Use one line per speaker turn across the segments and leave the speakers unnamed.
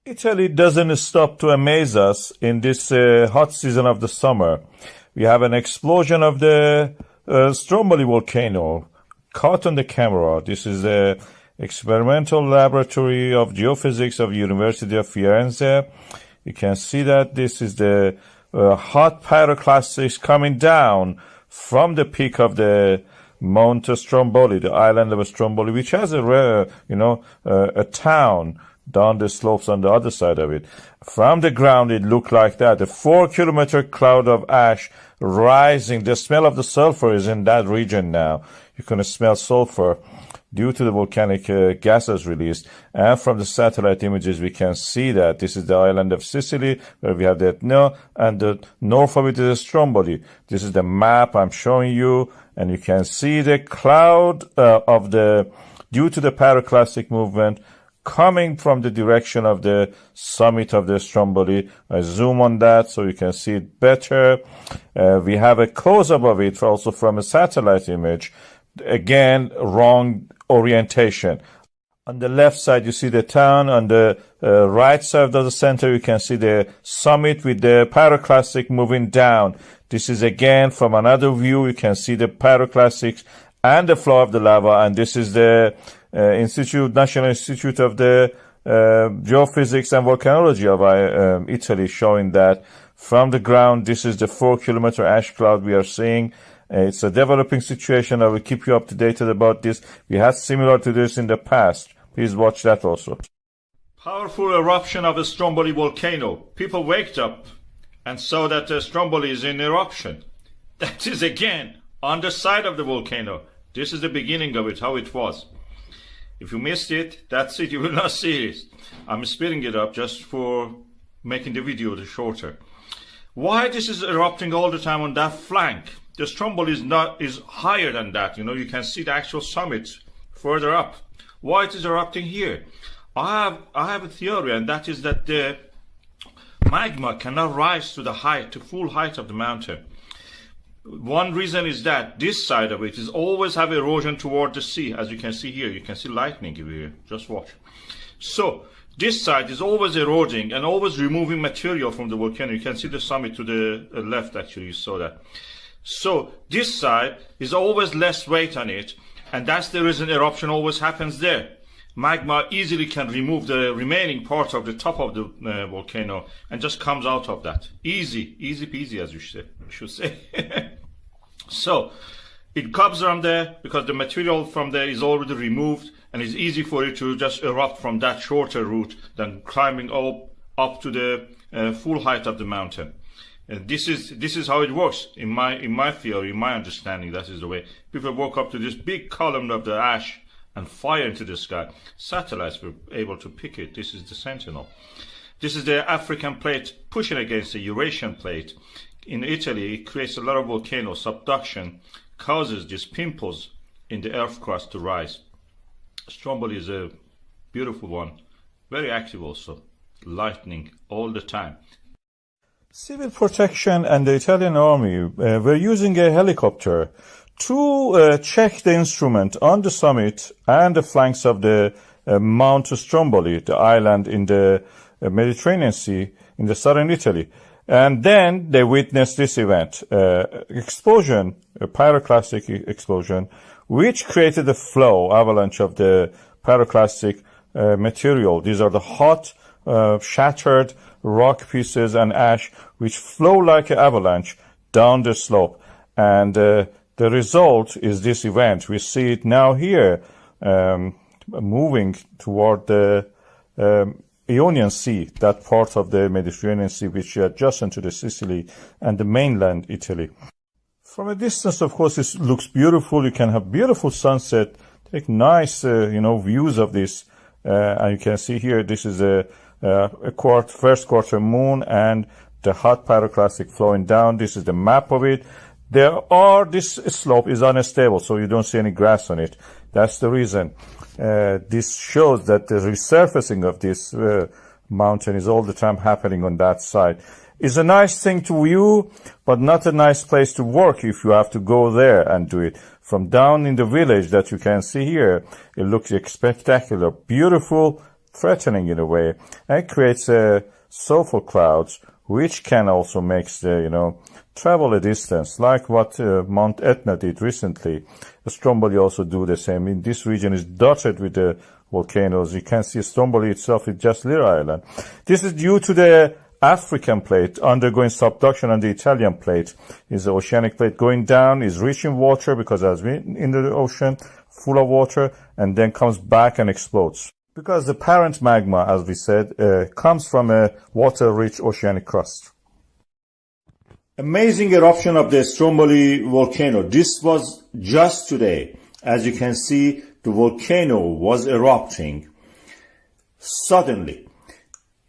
Italy doesn't stop to amaze us in this hot season of the summer. We have an explosion of the Stromboli volcano caught on the camera. This is the experimental laboratory of geophysics of University of Firenze. You can see that this is the hot pyroclastics coming down from the peak of the Mount Stromboli, the island of Stromboli, which has a town down the slopes on the other side of it. From the ground, it looked like that. A 4-kilometer cloud of ash rising. The smell of the sulfur is in that region now. You can smell sulfur due to the volcanic gases released. And from the satellite images, we can see that this is the island of Sicily, where we have the Etna, and the north of it is Stromboli. This is the map I'm showing you, and you can see the cloud due to the pyroclastic movement coming from the direction of the summit of the Stromboli. I zoom on that so you can see it better. We have a close-up of it also from a satellite image. Again, wrong orientation. On the left side, you see the town. On the right side of the center, you can see the summit with the pyroclastic moving down. This is again from another view. You can see the pyroclastics and the flow of the lava. And this is the National Institute of the Geophysics and Volcanology of Italy, showing that from the ground, this is the 4-kilometer ash cloud we are seeing. It's a developing situation. I will keep you up to date about this. We had similar to this in the past. Please watch that also. Powerful eruption of the Stromboli volcano. People waked up and saw that the Stromboli is in eruption. That is again on the side of the volcano. This is the beginning of it, how it was. If you missed it, that's it. You will not see it. I'm speeding it up just for making the video shorter. Why this is erupting all the time on that flank? The Stromboli is higher than that. You can see the actual summit further up. Why it is erupting here? I have a theory, and that is that the magma cannot rise to the full height of the mountain. One reason is that this side of it is always have erosion toward the sea. As you can see here, you can see lightning here. Just watch. So this side is always eroding and always removing material from the volcano. You can see the summit to the left, actually, you saw that. So this side is always less weight on it, and that's the reason eruption always happens there. Magma easily can remove the remaining part of the top of the volcano and just comes out of that. Easy peasy, as you should say. So it comes from there because the material from there is already removed, and it's easy for it to just erupt from that shorter route than climbing up to the full height of the mountain. This is how it works in my theory, in my understanding. That is the way people woke up to this big column of the ash and fire into the sky. Satellites were able to pick it. This is the Sentinel. This is the African plate pushing against the Eurasian plate. In Italy, it creates a lot of volcano subduction, causes these pimples in the earth crust to rise. Stromboli is a beautiful one, very active also, lightning all the time. Civil protection and the Italian army were using a helicopter to check the instrument on the summit and the flanks of the Mount Stromboli, the island in the Mediterranean Sea in the southern Italy. And then they witnessed this event, explosion, a pyroclastic explosion, which created a flow, avalanche of the pyroclastic material. These are the hot, shattered rock pieces and ash which flow like an avalanche down the slope. And the result is this event. We see it now here, moving toward the Ionian Sea, that part of the Mediterranean Sea which is adjacent to the Sicily and the mainland Italy. From a distance, of course, it looks beautiful. You can have beautiful sunset, take nice, views of this. And you can see here, this is a first quarter moon and the hot pyroclastic flowing down. This is the map of it. This slope is unstable, so you don't see any grass on it. That's the reason. This shows that the resurfacing of this mountain is all the time happening on that side. It's a nice thing to view, but not a nice place to work if you have to go there and do it. From down in the village that you can see here, it looks spectacular, beautiful, threatening in a way, and creates sulfur clouds, which can also make the, travel a distance, like what Mount Etna did recently. Stromboli also do the same. In this region is dotted with the volcanoes. You can see Stromboli itself is just little island. This is due to the African plate undergoing subduction on the Italian plate. Is the oceanic plate going down, is rich in water because it has been in the ocean, full of water, and then comes back and explodes. Because the parent magma, as we said, comes from a water-rich oceanic crust. Amazing eruption of the Stromboli volcano. This was just today. As you can see, the volcano was erupting suddenly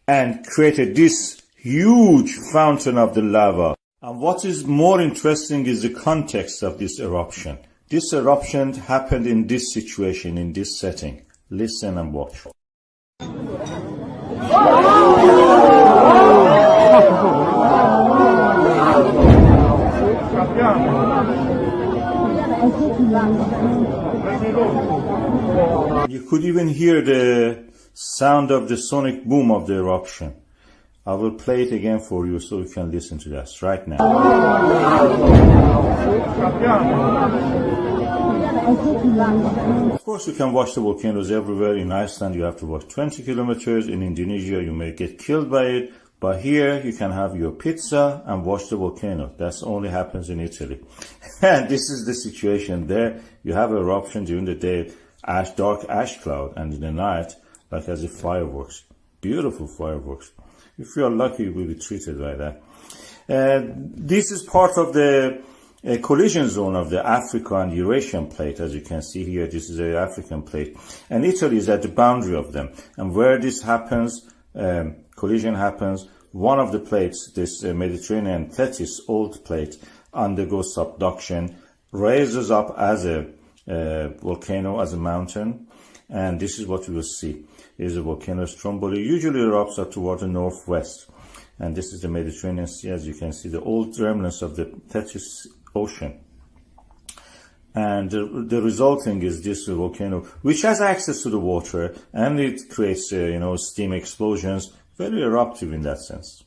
and created this huge fountain of the lava. And what is more interesting is the context of this eruption. This eruption happened in this situation, in this setting. Listen and watch. You could even hear the sound of the sonic boom of the eruption. I will play it again for you so you can listen to this right now. Of course, you can watch the volcanoes everywhere. In Iceland, you have to walk 20 kilometers. In Indonesia, you may get killed by it. But here, you can have your pizza and watch the volcano. That only happens in Italy. And this is the situation there. You have eruption during the day, dark ash cloud, and in the night, like as if fireworks. Beautiful fireworks. If you are lucky, you will be treated like that. This is part of the collision zone of the Africa and Eurasian plate. As you can see here, this is the African plate. And Italy is at the boundary of them. And where this happens, collision happens, one of the plates, this Mediterranean Thetis old plate, undergoes subduction, raises up as a volcano, as a mountain. And this is what you will see. Is a volcano Stromboli, usually erupts up toward the northwest. And this is the Mediterranean Sea, as you can see, the old remnants of the Thetis Ocean. And the resulting is this volcano, which has access to the water, and it creates, steam explosions, very eruptive in that sense.